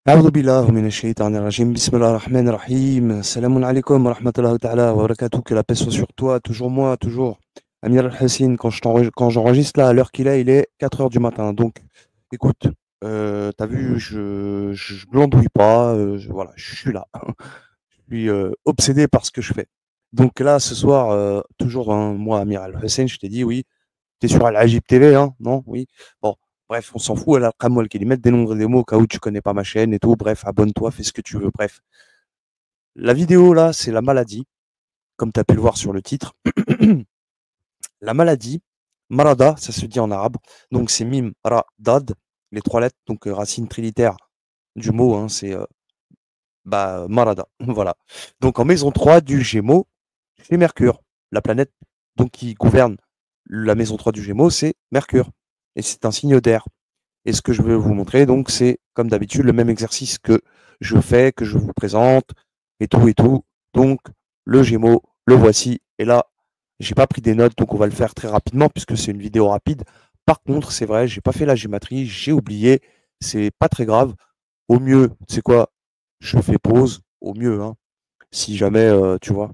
أعوذ بالله من الشيطان الرجيم. Bismillah ar-Rahman ar-Rahim. Salam alaikum wa rahmatullahi ta'ala wa barakatuh. Que la paix soit sur toi, toujours moi, toujours. Amir al-Hassin, quand j'enregistre là, à l'heure qu'il est, il est 4 heures du matin. Donc, écoute, t'as vu, je glandouille pas, voilà, je suis là. Je suis obsédé par ce que je fais. Donc là, ce soir, toujours, hein, moi, Amir al-Hassin, je t'ai dit, oui, t'es sur Al-Ajib TV, hein? Non? Oui. Bon, bref, on s'en fout. Elle a moi qui mettre des noms des mots au cas où tu connais pas ma chaîne et tout. Bref, abonne-toi, fais ce que tu veux. Bref. La vidéo là, c'est la maladie, comme tu as pu le voir sur le titre. La maladie, marada, ça se dit en arabe. Donc c'est mim, ra, dad, les trois lettres, donc racine trilitère du mot, hein, c'est marada. Voilà. Donc en maison 3 du Gémeaux, c'est Mercure, la planète donc, qui gouverne la maison 3 du Gémeaux, c'est Mercure. Et c'est un signe d'air. Et ce que je vais vous montrer, donc, c'est comme d'habitude le même exercice que je fais, que je vous présente, et tout et tout. Donc, le Gémeaux, le voici. Et là, j'ai pas pris des notes, donc on va le faire très rapidement puisque c'est une vidéo rapide. Par contre, c'est vrai, j'ai pas fait la gématrie, j'ai oublié. C'est pas très grave. Au mieux, c'est quoi? Je fais pause. Au mieux, hein. Si jamais, tu vois,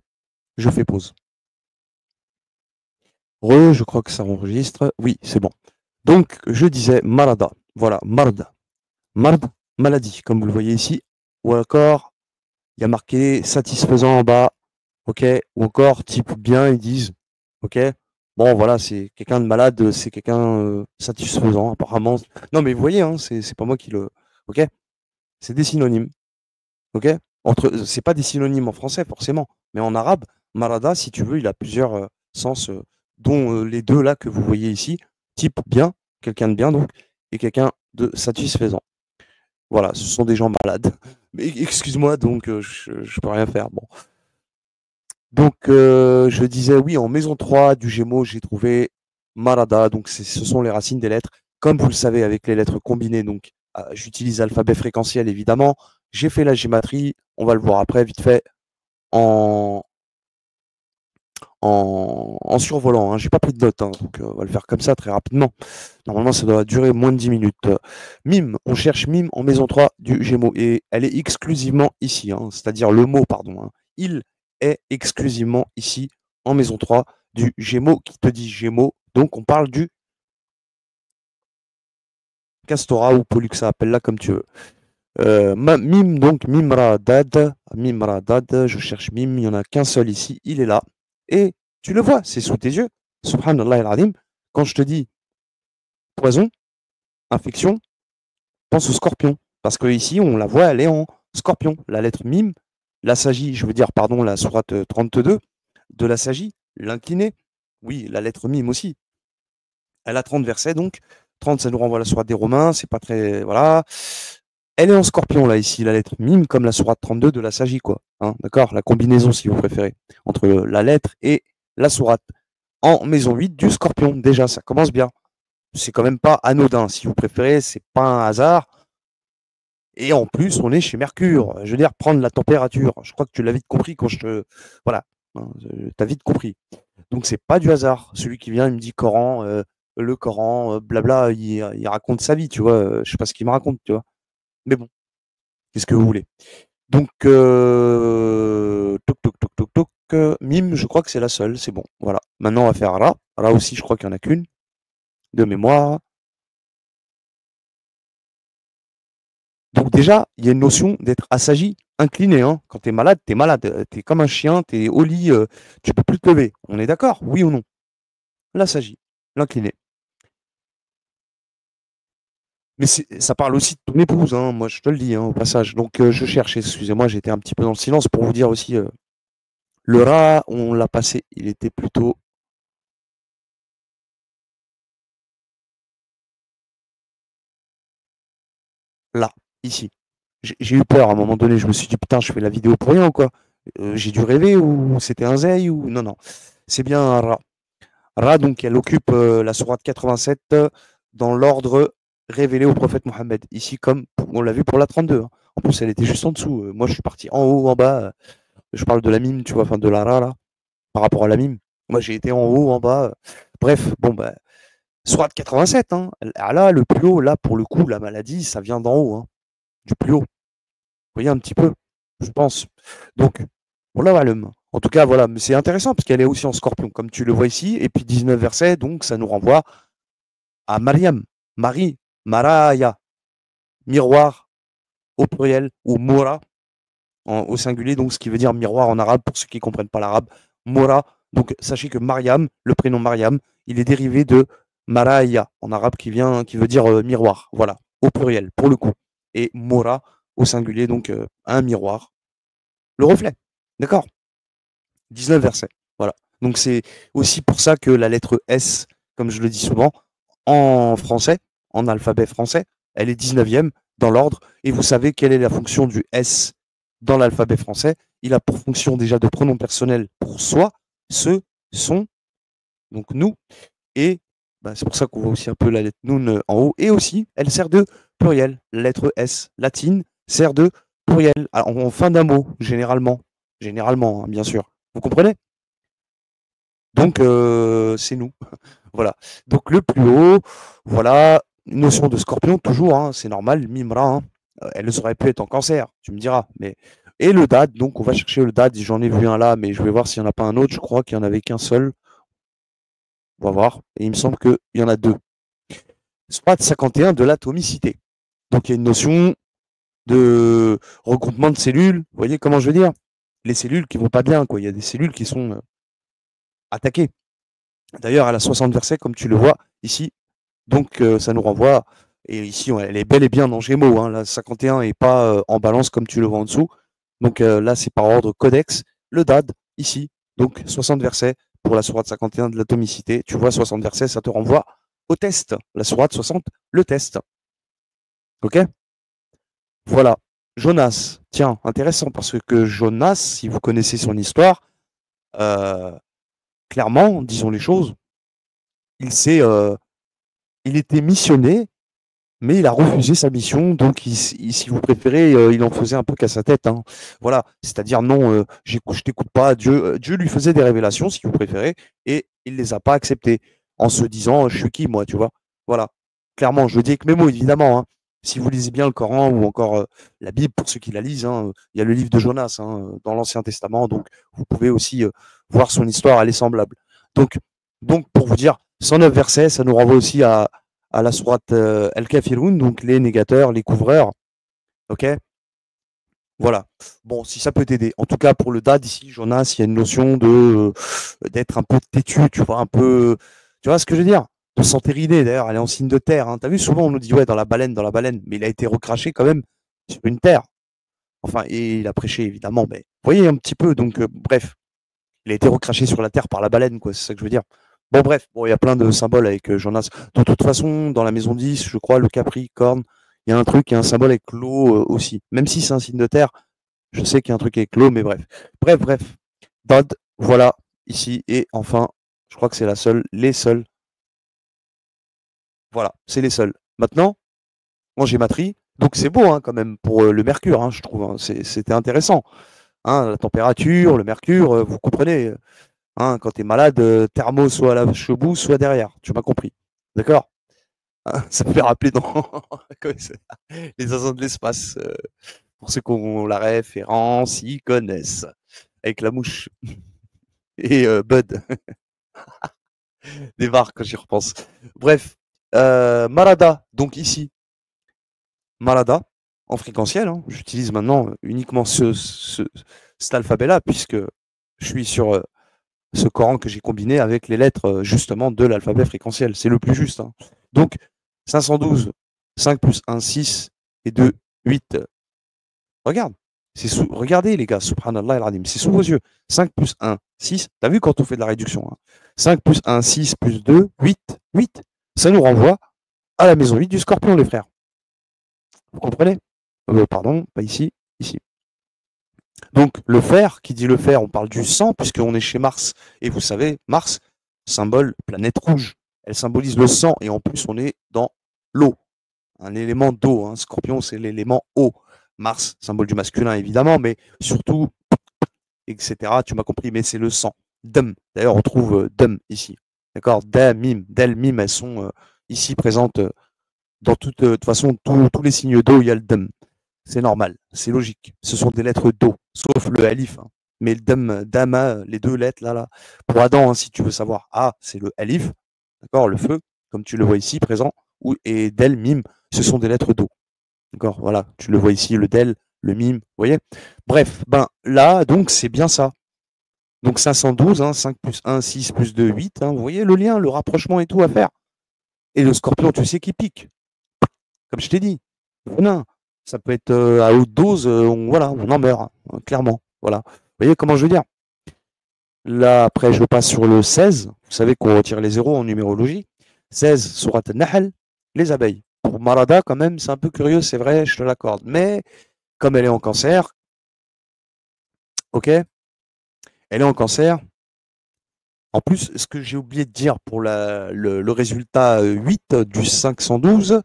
je fais pause. Je crois que ça enregistre. Oui, c'est bon. Donc, je disais malada. Voilà, marda. Mard, maladie, comme vous le voyez ici. Ou encore, il y a marqué satisfaisant en bas. OK. Ou encore, type bien, ils disent. OK. Bon, voilà, c'est quelqu'un de malade, c'est quelqu'un satisfaisant, apparemment. Non, mais vous voyez, hein, c'est pas moi qui le. OK. C'est des synonymes. OK. C'est pas des synonymes en français, forcément. Mais en arabe, marada, si tu veux, il a plusieurs sens, dont les deux là que vous voyez ici. Type bien, quelqu'un de bien, donc, et quelqu'un de satisfaisant. Voilà, ce sont des gens malades. Mais excuse-moi, donc je peux rien faire. Bon. Donc je disais oui, en maison 3 du Gémeaux, j'ai trouvé Marada, donc ce sont les racines des lettres. Comme vous le savez, avec les lettres combinées, donc j'utilise l'alphabet fréquentiel évidemment. J'ai fait la gématrie, on va le voir après, vite fait, en, en survolant. Hein. J'ai pas pris de notes, hein, donc on va le faire comme ça très rapidement. Normalement, ça doit durer moins de 10 minutes. Mime, on cherche mime en maison 3 du Gémeaux et elle est exclusivement ici, hein, c'est-à-dire le mot, pardon. Hein. Il est exclusivement ici en maison 3 du Gémeaux qui te dit Gémeaux. Donc, on parle du Castora ou Pollux, appelle-la comme tu veux. Mime, donc Mimra Dad, je cherche Mime, il n'y en a qu'un seul ici, il est là. Et tu le vois, c'est sous tes yeux. Subhanallah al-Azim. Quand je te dis poison, infection, pense au scorpion. Parce que ici, on la voit, elle est en scorpion. La lettre mime, la sagie, je veux dire, pardon, la sourate 32 de la sagie, l'incliné. Oui, la lettre mime aussi. Elle a 30 versets, donc 30, ça nous renvoie à la sourate des Romains, c'est pas très. Voilà. Elle est en scorpion, là, ici, la lettre mime, comme la sourate 32 de la sagie, quoi. Hein, d'accord. La combinaison, si vous préférez, entre la lettre et la sourate. En maison 8 du scorpion, déjà, ça commence bien. C'est quand même pas anodin, si vous préférez, c'est pas un hasard. Et en plus, on est chez Mercure. Je veux dire, prendre la température. Je crois que tu l'as vite compris quand je te. Voilà. Hein, t'as vite compris. Donc, c'est pas du hasard. Celui qui vient, il me dit Coran, le Coran, blabla, il raconte sa vie, tu vois. Je sais pas ce qu'il me raconte, tu vois. Mais bon, qu'est-ce que vous voulez. Donc, toc, toc, toc, toc, toc. Mime, je crois que c'est la seule. C'est bon. Voilà. Maintenant, on va faire Ra. Ra aussi, je crois qu'il n'y en a qu'une de mémoire. Donc déjà, il y a une notion d'être assagi, incliné. Hein. Quand tu es malade, tu es malade. Tu es comme un chien, tu es au lit, tu peux plus te lever. On est d'accord? Oui ou non? L'assagi, l'incliné. Mais ça parle aussi de ton épouse, hein. Moi je te le dis hein, au passage. Donc je cherche, excusez-moi, j'étais un petit peu dans le silence pour vous dire aussi, le rat, on l'a passé, il était plutôt là, ici. J'ai eu peur à un moment donné, je me suis dit putain, je fais la vidéo pour rien ou quoi? J'ai dû rêver ou c'était un zeil ou non, non. C'est bien un rat. Ra, donc, elle occupe la sourate 87 dans l'ordre révélé au prophète Mohammed. Ici, comme on l'a vu pour la 32. Hein. En plus, elle était juste en dessous. Moi, je suis parti en haut, en bas. Je parle de la mime, tu vois, enfin de la Ra, là, par rapport à la mime. Moi, j'ai été en haut, en bas. Bref, bon, bah, sourate 87. Hein. Là, le plus haut, là, pour le coup, la maladie, ça vient d'en haut, hein, du plus haut. voyez un petit peu, je pense. Donc, voilà, voilà. En tout cas, voilà, mais c'est intéressant parce qu'elle est aussi en scorpion, comme tu le vois ici, et puis 19 versets, donc ça nous renvoie à Mariam, Marie, Maraya, miroir au pluriel, ou Mora au singulier, donc ce qui veut dire miroir en arabe, pour ceux qui ne comprennent pas l'arabe, Mora. Donc sachez que Mariam, le prénom Mariam, il est dérivé de Maraya en arabe qui veut dire miroir, voilà, au pluriel, pour le coup. Et Mora au singulier, donc un miroir, le reflet. D'accord? 19 versets. Voilà. Donc c'est aussi pour ça que la lettre S, comme je le dis souvent, en français, en alphabet français, elle est 19e dans l'ordre. Et vous savez quelle est la fonction du S dans l'alphabet français? Il a pour fonction déjà de pronom personnel pour soi, ce, son, donc nous. Et bah, c'est pour ça qu'on voit aussi un peu la lettre nun en haut. Et aussi, elle sert de pluriel. La lettre S latine sert de pluriel en fin d'un mot, généralement. Généralement, hein, bien sûr. Vous comprenez? Donc, c'est nous. Voilà. Donc, le plus haut, voilà, notion de scorpion, toujours, hein, c'est normal, Mimra, hein, elle aurait pu être en cancer, tu me diras. Mais... Et le dad, donc on va chercher le dad, j'en ai vu un là, mais je vais voir s'il n'y en a pas un autre, je crois qu'il n'y en avait qu'un seul. On va voir. Et il me semble qu'il y en a deux. Strat 51 de l'atomicité. Donc, il y a une notion de regroupement de cellules. Vous voyez comment je veux dire? Les cellules qui vont pas bien, quoi. Il y a des cellules qui sont attaquées. D'ailleurs, elle a 60 versets, comme tu le vois ici. Donc, ça nous renvoie. Et ici, elle est bel et bien en Gémeaux. Hein. La 51 n'est pas en balance comme tu le vois en dessous. Donc là, c'est par ordre codex. Le DAD, ici. Donc, 60 versets pour la sourate 51 de l'atomicité. Tu vois, 60 versets, ça te renvoie au test. La sourate 60, le test. OK? Voilà. Jonas. Tiens, intéressant parce que Jonas, si vous connaissez son histoire, clairement, disons les choses, il était missionné, mais il a refusé sa mission, donc si vous préférez, il en faisait un peu qu'à sa tête. Hein. Voilà, c'est-à-dire non, je t'écoute pas. Dieu lui faisait des révélations, si vous préférez, et il les a pas acceptées en se disant, je suis qui moi, tu vois. Voilà, clairement, je le dis avec mes mots, évidemment. Hein. Si vous lisez bien le Coran ou encore la Bible, pour ceux qui la lisent, hein, il y a le livre de Jonas hein, dans l'Ancien Testament, donc vous pouvez aussi voir son histoire, elle est semblable. Donc, pour vous dire, 109 versets, ça nous renvoie aussi à la sourate Al-Kafirun, donc les négateurs, les couvreurs. Ok? Voilà. Bon, si ça peut t'aider. En tout cas, pour le dad ici, Jonas, il y a une notion de d'être un peu têtu, tu vois, un peu. Tu vois ce que je veux dire? De s'entériner, d'ailleurs, elle est en signe de terre. Hein. T'as vu, souvent on nous dit ouais, dans la baleine, mais il a été recraché quand même sur une terre. Enfin, et il a prêché, évidemment, mais vous voyez un petit peu, donc bref. Il a été recraché sur la terre par la baleine, quoi, c'est ça que je veux dire. Bon, bref, bon, il y a plein de symboles avec Jonas. De toute façon, dans la maison 10, je crois, le Capricorne, il y a un truc, il y a un symbole avec l'eau aussi. Même si c'est un signe de terre, je sais qu'il y a un truc avec l'eau, mais bref. Bref. Dod, voilà, ici. Et enfin, je crois que c'est la seule, les seuls. Voilà, c'est les seuls. Maintenant, moi j'ai ma tri. Donc c'est beau hein, quand même pour le mercure, hein, je trouve. Hein, c'était intéressant. Hein, la température, le mercure, vous comprenez. Hein, quand tu es malade, thermo soit à la chebou, soit derrière. Tu m'as compris. D'accord? Hein, ça me fait rappeler dans les agents de l'espace. Pour ceux qui ont la référence, ils connaissent. Avec la mouche et Bud. Des VAR quand j'y repense. Bref. Marada, donc ici. Marada, en fréquentiel. Hein, j'utilise maintenant uniquement cet alphabet-là, puisque je suis sur ce Coran que j'ai combiné avec les lettres justement de l'alphabet fréquentiel. C'est le plus juste. Hein. Donc 512, 5 plus 1, 6 et 2, 8. Regarde. Regardez les gars, subhanallah al-adim, c'est sous vos yeux. 5 plus 1, 6. T'as vu quand on fait de la réduction hein. 5 plus 1, 6 plus 2, 8. 8. Ça nous renvoie à la maison 8 du scorpion, les frères. Vous comprenez? Pardon, pas ici, ici. Donc le fer, qui dit le fer, on parle du sang, puisqu'on est chez Mars. Et vous savez, Mars, symbole planète rouge. Elle symbolise le sang, et en plus on est dans l'eau. Un élément d'eau. Hein. Scorpion, c'est l'élément eau. Mars, symbole du masculin, évidemment, mais surtout, etc. Tu m'as compris, mais c'est le sang. Dum. D'ailleurs, on trouve dum ici. D'accord? Damim, del, mim, elles sont ici présentes dans toute façon, tous les signes d'eau, il y a le dum. C'est normal, c'est logique. Ce sont des lettres Do, sauf le alif, hein. Mais le dama, les deux lettres là, pour Adam, hein, si tu veux savoir, A, c'est le alif, d'accord, le feu, comme tu le vois ici, présent, et del, mim, ce sont des lettres Do. D'accord, voilà, tu le vois ici, le del, le mim, vous voyez. Bref, ben là, donc c'est bien ça. Donc 512, hein, 5 plus 1, 6 plus 2, 8. Hein, vous voyez le lien, le rapprochement et tout à faire. Et le scorpion, tu sais qu'il pique. Comme je t'ai dit. Venin. Ça peut être à haute dose, voilà, on en meurt, hein, clairement. Voilà. Vous voyez comment je veux dire? Là, après, je passe sur le 16. Vous savez qu'on retire les zéros en numérologie. 16, Surat al-Nahl, les abeilles. Pour Marada, quand même, c'est un peu curieux, c'est vrai, je te l'accorde. Mais comme elle est en cancer, ok, elle est en cancer. En plus, ce que j'ai oublié de dire pour le résultat 8 du 512,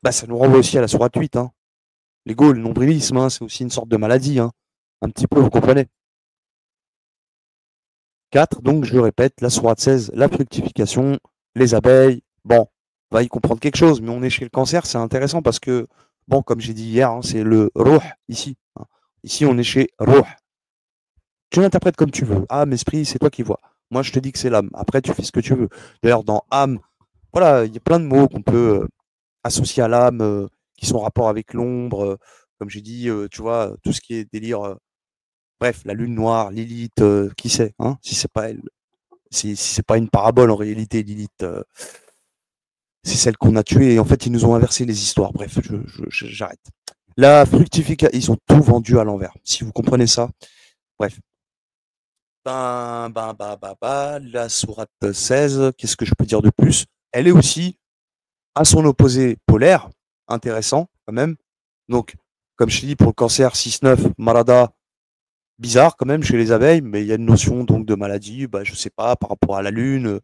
bah, ça nous renvoie aussi à la sourate 8. Hein. L'ego, le nombrilisme, hein, c'est aussi une sorte de maladie. Hein. Un petit peu, vous comprenez. 4, donc je le répète, la sourate 16, la fructification, les abeilles. Bon, on va y comprendre quelque chose, mais on est chez le cancer, c'est intéressant parce que, bon, comme j'ai dit hier, hein, c'est le ruh ici. Hein. Ici, on est chez ruh. Tu l'interprètes comme tu veux. Âme, esprit, c'est toi qui vois. Moi, je te dis que c'est l'âme. Après, tu fais ce que tu veux. D'ailleurs, dans âme, voilà, il y a plein de mots qu'on peut associer à l'âme, qui sont en rapport avec l'ombre. Comme j'ai dit, tu vois, tout ce qui est délire. Bref, la lune noire, Lilith, qui sait, hein, si c'est pas elle. Si c'est pas une parabole en réalité, Lilith, c'est celle qu'on a tuée. Et en fait, ils nous ont inversé les histoires. Bref, j'arrête. La fructification, ils ont tout vendu à l'envers. Si vous comprenez ça. Bref. La sourate 16, qu'est-ce que je peux dire de plus? Elle est aussi à son opposé polaire, intéressant quand même. Donc, comme je te dis, pour le cancer 6-9, Marada, bizarre quand même chez les abeilles, mais il y a une notion donc de maladie, bah, je sais pas, par rapport à la Lune.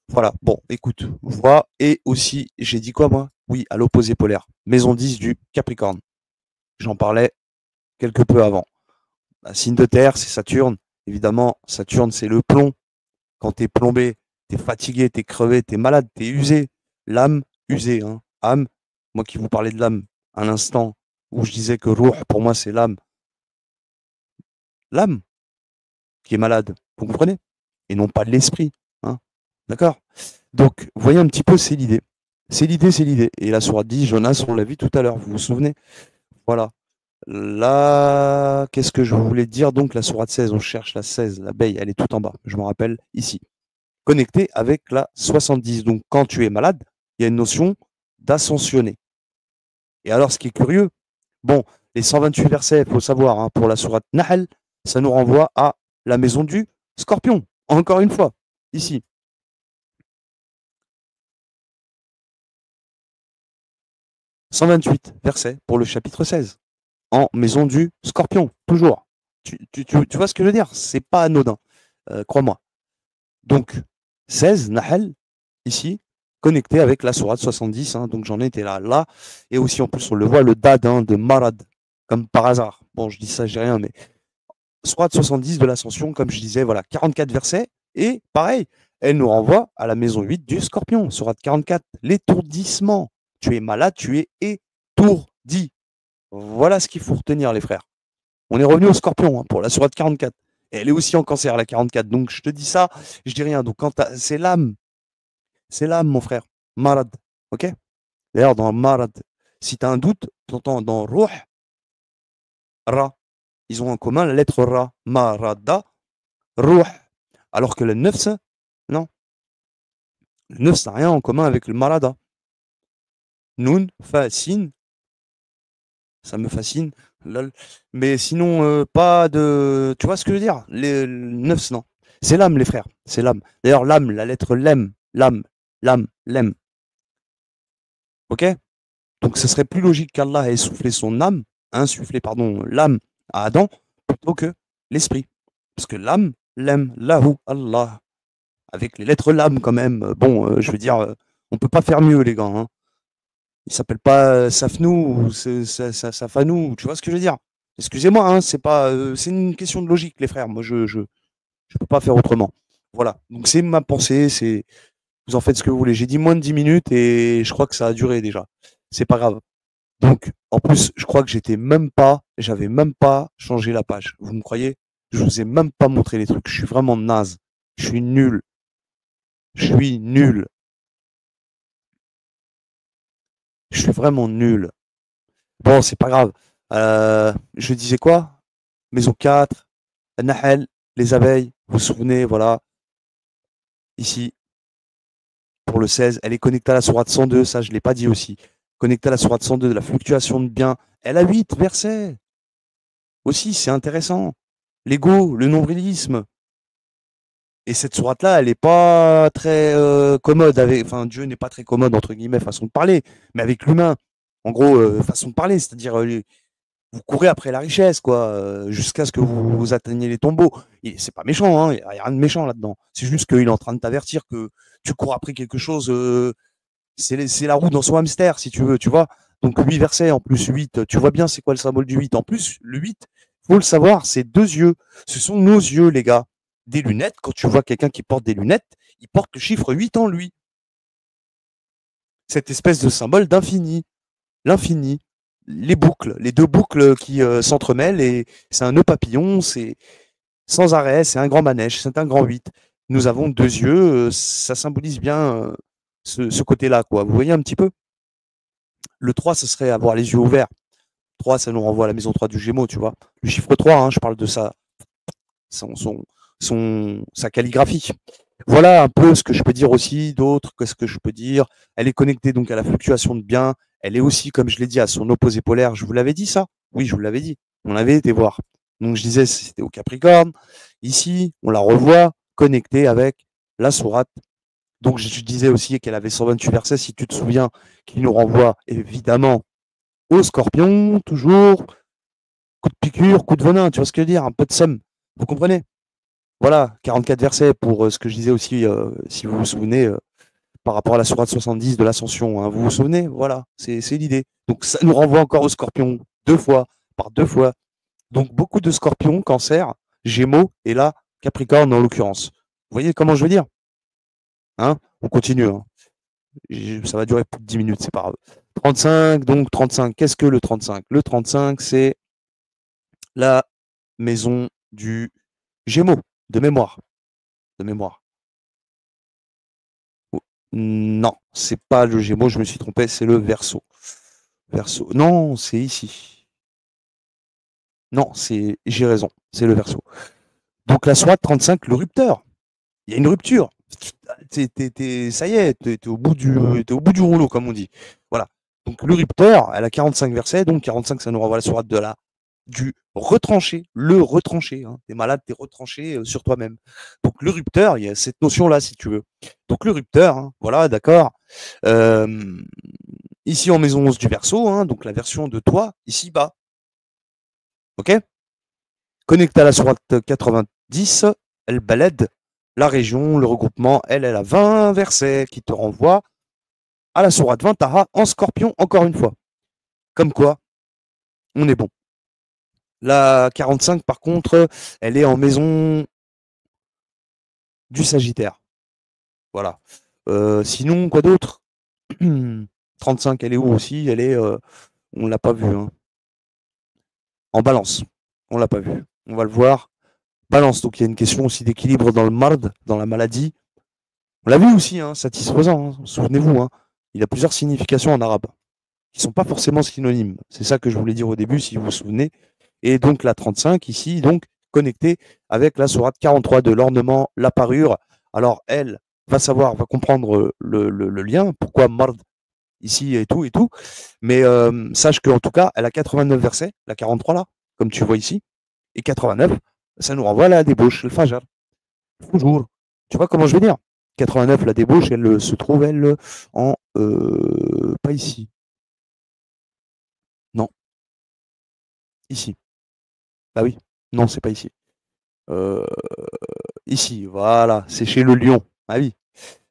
Voilà, bon, écoute, voix, et aussi, j'ai dit quoi moi? Oui, à l'opposé polaire, maison 10 du Capricorne. J'en parlais quelque peu avant. Un signe de terre, c'est Saturne. Évidemment, Saturne, c'est le plomb. Quand t'es plombé, t'es fatigué, t'es crevé, t'es malade, t'es usé. L'âme usée, hein. Âme, moi qui vous parlais de l'âme à l'instant où je disais que ruh, pour moi, c'est l'âme. L'âme qui est malade, vous comprenez? Et non pas l'esprit, hein. D'accord? Donc, vous voyez un petit peu, c'est l'idée. C'est l'idée, c'est l'idée. Et la sourate 10, Jonas, on l'a vu tout à l'heure, vous vous souvenez? Voilà. Là, qu'est-ce que je voulais dire? Donc, la sourate 16, on cherche la 16, l'abeille, elle est tout en bas. Je me rappelle ici. Connecté avec la 70. Donc, quand tu es malade, il y a une notion d'ascensionner. Et alors, ce qui est curieux, bon, les 128 versets, il faut savoir, hein, pour la sourate Nahl, ça nous renvoie à la maison du scorpion. Encore une fois, ici. 128 versets pour le chapitre 16. En maison du scorpion, toujours. Tu vois ce que je veux dire? C'est pas anodin, crois-moi. Donc, 16, Nahl, ici, connecté avec la sourate 70, hein, donc j'en étais là. Et aussi, en plus, on le voit, le dad, hein, de Marad, comme par hasard. Bon, je dis ça, j'ai rien, mais sourate 70 de l'ascension, comme je disais, voilà, 44 versets. Et pareil, elle nous renvoie à la maison 8 du scorpion, sourate 44, l'étourdissement. Tu es malade, tu es étourdi. Voilà ce qu'il faut retenir, les frères. On est revenu au scorpion, hein, pour la sourate 44. Et elle est aussi en cancer, la 44. Donc, je te dis ça, je dis rien. Donc, c'est l'âme. C'est l'âme, mon frère. Marad. OK? D'ailleurs, dans Marad, si tu as un doute, tu entends dans Ruh, Ra. Ils ont en commun la lettre Ra. Marada, Ruh. Alors que le Nefs, non. Le Nefs n'a rien en commun avec le Marada. Nun, fascine. Ça me fascine. Lol. Mais sinon, pas de. Tu vois ce que je veux dire? Les Nefs, non. C'est l'âme, les frères. C'est l'âme. D'ailleurs, l'âme, la lettre lem. L'âme, lem. OK? Donc, ce serait plus logique qu'Allah ait soufflé son âme, insufflé, pardon, l'âme à Adam, plutôt que l'esprit. Parce que l'âme, l'âme, lahu, Allah, avec les lettres l'âme quand même, bon, je veux dire, on peut pas faire mieux, les gars. Hein. Il s'appelle pas Safnou ou Safanou, tu vois ce que je veux dire? Excusez-moi, hein, c'est pas, c'est une question de logique, les frères. Moi, je peux pas faire autrement. Voilà. Donc, c'est ma pensée, c'est, vous en faites ce que vous voulez. J'ai dit moins de 10 minutes et je crois que ça a duré déjà. C'est pas grave. Donc, en plus, je crois que j'avais même pas changé la page. Vous me croyez? Je vous ai même pas montré les trucs. Je suis vraiment naze. Je suis nul. Je suis nul. Je suis vraiment nul. Bon, c'est pas grave. Je disais quoi? Maison 4, Nahel, les abeilles. Vous vous souvenez, voilà. Ici, pour le 16, elle est connectée à la sourate 102. Ça, je l'ai pas dit aussi. Connectée à la sourate 102 de la fluctuation de biens. Elle a 8 versets. Aussi, c'est intéressant. L'ego, le nombrilisme. Et cette sourate-là, elle n'est pas très commode avec, enfin, Dieu n'est pas très commode, entre guillemets, façon de parler, mais avec l'humain. En gros, façon de parler, c'est-à-dire, vous courez après la richesse, quoi, jusqu'à ce que vous atteigniez les tombeaux. Et c'est pas méchant, hein, il n'y a rien de méchant là-dedans. C'est juste qu'il est en train de t'avertir que tu cours après quelque chose, c'est la roue dans son hamster, si tu veux, tu vois. Donc 8 versets, en plus 8, tu vois bien c'est quoi le symbole du 8. En plus, le 8, faut le savoir, c'est deux yeux. Ce sont nos yeux, les gars. Des lunettes, quand tu vois quelqu'un qui porte des lunettes, il porte le chiffre 8 en lui. Cette espèce de symbole d'infini. L'infini. Les boucles, les deux boucles qui s'entremêlent, et c'est un nœud papillon, c'est sans arrêt, c'est un grand manège, c'est un grand 8. Nous avons deux yeux, ça symbolise bien ce côté-là, quoi. Vous voyez un petit peu? Le 3, ce serait avoir les yeux ouverts. 3, ça nous renvoie à la maison 3 du Gémeaux, tu vois. Le chiffre 3, hein, je parle de sa calligraphie. Voilà un peu ce que je peux dire aussi, d'autres, qu'est-ce que je peux dire. Elle est connectée donc à la fluctuation de biens. Elle est aussi, comme je l'ai dit, à son opposé polaire. Je vous l'avais dit ça? Oui, je vous l'avais dit. On avait été voir. Donc je disais, c'était au Capricorne. Ici, on la revoit connectée avec la sourate. Donc je disais aussi qu'elle avait 128 versets, si tu te souviens, qui nous renvoie évidemment au Scorpion, toujours. Coup de piqûre, coup de venin, tu vois ce que je veux dire? Un peu de somme. Vous comprenez? Voilà, 44 versets pour ce que je disais aussi, si vous vous souvenez, par rapport à la sourate 70 de l'Ascension. Hein. Vous vous souvenez? Voilà, c'est l'idée. Donc ça nous renvoie encore au Scorpion, deux fois, par deux fois. Donc beaucoup de Scorpions, Cancer, Gémeaux, et là, Capricorne en l'occurrence. Vous voyez comment je veux dire? Hein? On continue. Hein. Ça va durer plus de 10 minutes, c'est pas grave. 35, donc 35. Qu'est-ce que le 35? Le 35, c'est la maison du Gémeaux, de mémoire. De mémoire. Oh, non, c'est pas le Gémeaux, je me suis trompé, c'est le Verseau. Verseau. Non, c'est ici. Non, j'ai raison, c'est le Verseau. Donc la soirée 35, le rupteur. Il y a une rupture. Ça y est, t'es au bout du rouleau, comme on dit. Voilà. Donc le rupteur, elle a 45 versets, donc 45, ça nous renvoie à la sourate du retranché, le retranché. Hein. T'es malade, t'es retranché sur toi-même. Donc le rupteur, il y a cette notion-là, si tu veux. Donc le rupteur, hein, voilà, d'accord. Euh, Ici en maison 11 du Verseau, hein, donc la version de toi, ici bas. Ok? Connecté à la sourate 90, elle balade la région, le regroupement, elle a 20 versets qui te renvoient à la sourate 20 Taha en Scorpion, encore une fois. Comme quoi, on est bon. La 45, par contre, elle est en maison du Sagittaire. Voilà. Sinon, quoi d'autre? 35, elle est où aussi? Elle est, on l'a pas vu, hein. En Balance. On l'a pas vu. On va le voir. Balance, donc il y a une question aussi d'équilibre dans le mard, dans la maladie. On l'a vu aussi, hein, satisfaisant, hein, souvenez-vous. Hein. Il a plusieurs significations en arabe, qui ne sont pas forcément synonymes. C'est ça que je voulais dire au début, si vous vous souvenez. Et donc la 35, ici, donc connectée avec la sourate 43 de l'ornement, la parure. Alors elle va comprendre le lien, pourquoi mard ici et tout et tout. Mais sache qu'en tout cas, elle a 89 versets, la 43 là, comme tu vois ici. Et 89, ça nous renvoie à la débauche, le Fajr. Toujours. Tu vois comment je veux dire? 89, la débauche, elle se trouve, elle, en... pas ici. Non, ici. Ah oui. Non, c'est pas ici. Euh, Ici, voilà. C'est chez le lion. Ah oui.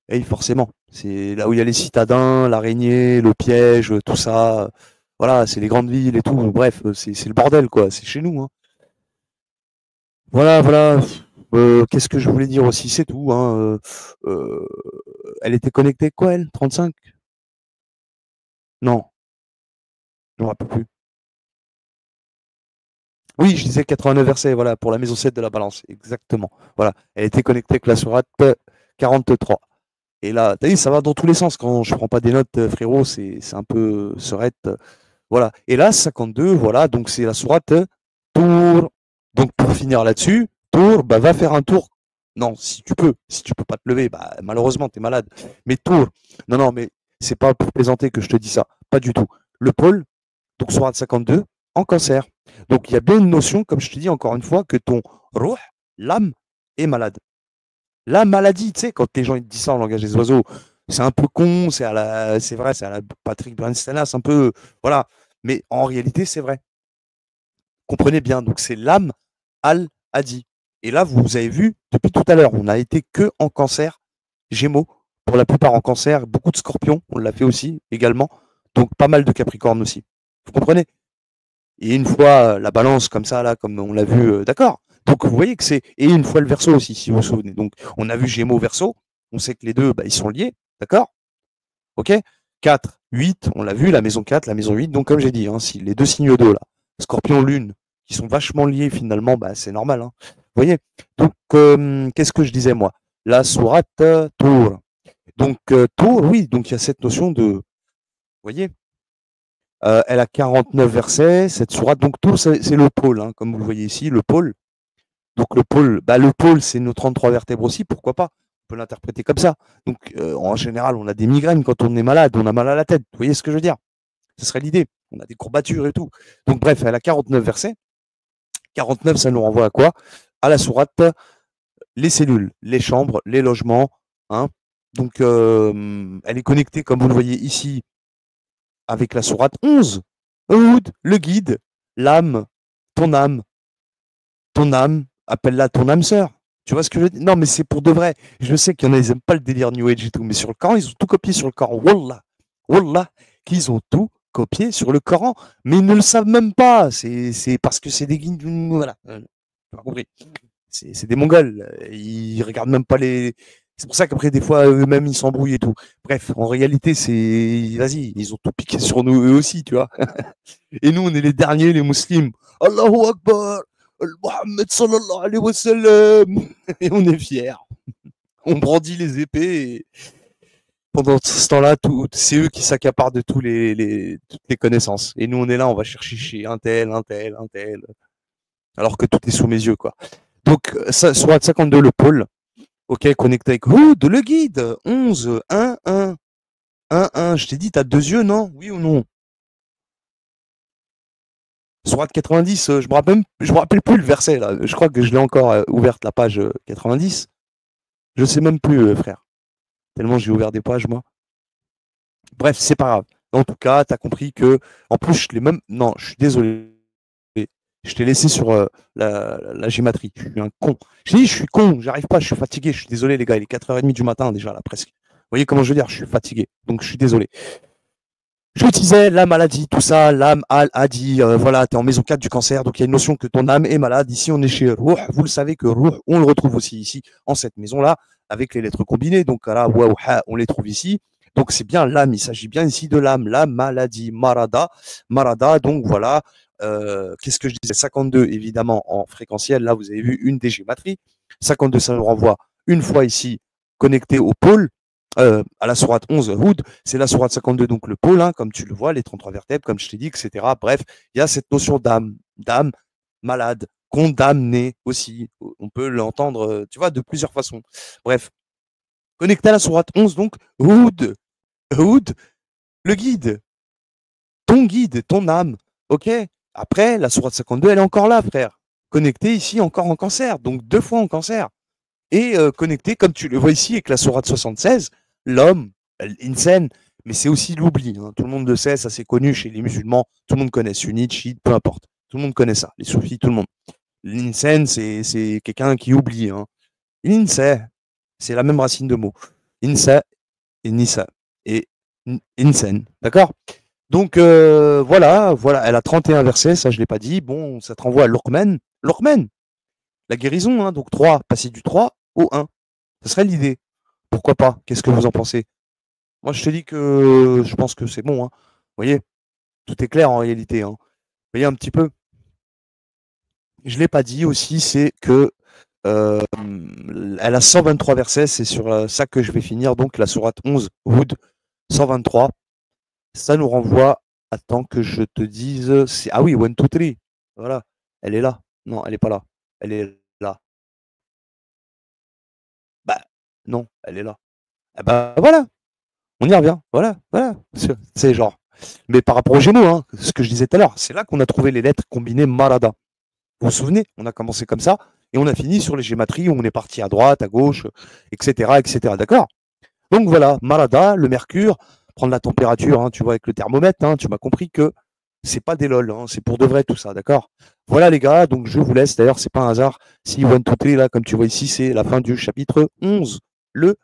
Et forcément. C'est là où il y a les citadins, l'araignée, le piège, tout ça. Voilà, c'est les grandes villes et tout. Bref, c'est le bordel, quoi. C'est chez nous. Hein. Voilà, voilà. Qu'est-ce que je voulais dire aussi? C'est tout. Hein. Elle était connectée, quoi, elle? 35? Non. Je me rappelle plus. Oui, je disais 89 versets, voilà, pour la maison 7 de la balance, exactement. Voilà, elle était connectée avec la sourate 43. Et là, t'as vu, ça va dans tous les sens. Quand je prends pas des notes, frérot, c'est un peu serette. Voilà. Et là, 52, voilà, donc c'est la sourate Tour. Donc pour finir là-dessus, Tour, bah, va faire un tour. Non, si tu peux. Si tu peux pas te lever, bah, malheureusement, tu es malade. Mais Tour, non, non, mais c'est pas pour plaisanter que je te dis ça. Pas du tout. Le pôle, donc sourate 52, en cancer. Donc il y a bien une notion, comme je te dis encore une fois, que ton ruh, l'âme, est malade. La maladie, tu sais, quand les gens ils te disent ça en langage des oiseaux, c'est un peu con, c'est vrai, c'est à la Patrick Bernstein, c'est un peu, voilà. Mais en réalité, c'est vrai. Comprenez bien. Donc c'est l'âme al-hadi. Et là, vous avez vu, depuis tout à l'heure, on a été que en cancer, Gémeaux, pour la plupart en cancer, beaucoup de scorpions, on l'a fait aussi, également. Donc pas mal de capricornes aussi. Vous comprenez? Et une fois la balance comme ça, là, comme on l'a vu, d'accord. Donc vous voyez que c'est. Et une fois le verso aussi, si vous vous souvenez. Donc on a vu Gémeaux verso, on sait que les deux, bah, ils sont liés, d'accord. Ok. 4, 8, on l'a vu, la maison 4, la maison 8. Donc comme j'ai dit, hein, si les deux signes d'eau, là, Scorpion, Lune, qui sont vachement liés finalement, bah, c'est normal. Hein. Vous voyez. Donc qu'est-ce que je disais moi? La sourate Tour. Donc Tour, oui, donc il y a cette notion de. Vous voyez, elle a 49 versets, cette sourate. Donc tout, c'est le pôle, hein, comme vous le voyez ici, le pôle. Donc le pôle, c'est nos 33 vertèbres aussi, pourquoi pas? On peut l'interpréter comme ça. Donc en général, on a des migraines quand on est malade, on a mal à la tête. Vous voyez ce que je veux dire? Ce serait l'idée. On a des courbatures et tout. Donc bref, elle a 49 versets. 49, ça nous renvoie à quoi? À la sourate, les cellules, les chambres, les logements. Hein. Donc elle est connectée, comme vous le voyez ici, avec la sourate 11. Oud, le guide, l'âme, âme, ton âme, appelle-la ton âme sœur. Tu vois ce que je veux dire? Non, mais c'est pour de vrai. Je sais qu'il y en a, ils n'aiment pas le délire New Age et tout, mais sur le Coran, ils ont tout copié sur le Coran. Wallah, Wallah, qu'ils ont tout copié sur le Coran, mais ils ne le savent même pas. C'est parce que c'est des guignes. Voilà. Pas compris. C'est des Mongols. Ils regardent même pas les. C'est pour ça qu'après, des fois, eux-mêmes, ils s'embrouillent et tout. Bref, en réalité, c'est. Vas-y, ils ont tout piqué sur nous, eux aussi, tu vois. Et nous, on est les derniers, les musulmans. Allahu Akbar, Mohammed sallallahu alayhi wa sallam. Et on est fiers. On brandit les épées. Et pendant ce temps-là, c'est eux qui s'accaparent de toutes les connaissances. Et nous, on est là, on va chercher chez un tel, un tel, un tel. Alors que tout est sous mes yeux, quoi. Donc, ça, soit 52, le pôle. Ok, connecté avec Hood, le guide. 11, 1, 1. 1, 1. Je t'ai dit, t'as deux yeux, non? Oui ou non? Sourate 90, je me rappelle plus le verset là. Je crois que je l'ai encore ouverte la page 90. Je sais même plus, frère. Tellement j'ai ouvert des pages moi. Bref, c'est pas grave. En tout cas, t'as compris que, en plus, je l'ai même. Non, je suis désolé. Je t'ai laissé sur la gématrie. Je suis un con. Je dit, je suis con. J'arrive pas. Je suis fatigué. Je suis désolé les gars. Il est 4h30 du matin déjà là presque. Vous voyez comment je veux dire? Je suis fatigué. Donc je suis désolé. Je disais, la maladie, tout ça, l'âme a dit, voilà, tu es en maison 4 du cancer, donc il y a une notion que ton âme est malade. Ici, on est chez Ruh. Vous le savez que Ruh, on le retrouve aussi ici, en cette maison-là, avec les lettres combinées. Donc là, wa ou ha, on les trouve ici. Donc c'est bien l'âme, il s'agit bien ici de l'âme, la maladie, marada. Marada, donc voilà. Qu'est-ce que je disais? 52, évidemment, en fréquentiel. Là, vous avez vu une des gématries. 52, ça nous renvoie une fois ici, connecté au pôle à la sourate 11, Houd, c'est la sourate 52, donc le pôle, hein, comme tu le vois, les 33 vertèbres, comme je t'ai dit, etc. Bref, il y a cette notion d'âme, d'âme malade, condamnée aussi. On peut l'entendre, tu vois, de plusieurs façons. Bref, connecté à la sourate 11, donc, Houd, Houd, le guide, ton âme. Ok. Après, la sourate 52, elle est encore là, frère. Connectée ici encore en cancer, donc deux fois en cancer. Et connecté, comme tu le vois ici, avec la sourate 76, l'homme, l'insen, mais c'est aussi l'oubli. Hein. Tout le monde le sait, ça c'est connu chez les musulmans, tout le monde connaît, sunnites, chiites, peu importe. Tout le monde connaît ça, les soufis, tout le monde. L'insen, c'est quelqu'un qui oublie. Hein. L'insa, c'est la même racine de mots. Insa et nisa. Et insen, d'accord. Donc voilà, elle a 31 versets, ça je ne l'ai pas dit. Bon, ça te renvoie à Luqman. Luqman, la guérison, hein, donc 3, passer du 3 au 1. Ce serait l'idée. Pourquoi pas? Qu'est-ce que vous en pensez? Moi, je te dis que je pense que c'est bon. Hein. Vous voyez? Tout est clair en réalité, hein. Vous voyez un petit peu? Je l'ai pas dit aussi, c'est que elle a 123 versets, c'est sur ça que je vais finir, donc la sourate 11, Hud 123. Ça nous renvoie, attends que je te dise, ah oui, 1, 2, 3. Voilà, elle est là. Non, elle est pas là. Elle est là. Bah, non, elle est là. Ah bah voilà, on y revient. Voilà, voilà. C'est genre. Mais par rapport aux Gémeaux, hein, ce que je disais tout à l'heure, c'est là qu'on a trouvé les lettres combinées Marada. Vous vous souvenez? On a commencé comme ça et on a fini sur les gématries où on est parti à droite, à gauche, etc., etc. D'accord? Donc voilà, Marada, le mercure, prendre la température, hein, tu vois, avec le thermomètre, hein, tu m'as compris que c'est pas des lol, hein, c'est pour de vrai tout ça, d'accord? Voilà les gars, donc je vous laisse. D'ailleurs, c'est pas un hasard si One Two Three, là, comme tu vois ici, c'est la fin du chapitre 11, le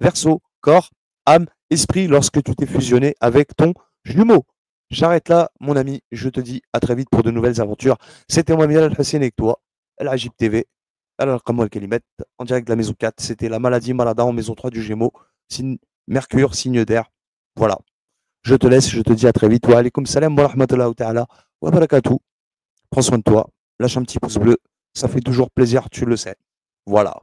Verseau, corps, âme, esprit, lorsque tu t'es fusionné avec ton jumeau. J'arrête là, mon ami. Je te dis à très vite pour de nouvelles aventures. C'était moi, Miel Al-Hassin, avec toi, Al-Ajib TV, Al-Qamoul Al-Kalimet, en direct de la maison 4. C'était la maladie Malada en maison 3 du Gémeaux. Signe Mercure, signe d'air. Voilà. Je te laisse, je te dis à très vite. Wa alaikum salam wa rahmatullahi ta'ala wa barakatuh. Prends soin de toi. Lâche un petit pouce bleu. Ça fait toujours plaisir, tu le sais. Voilà.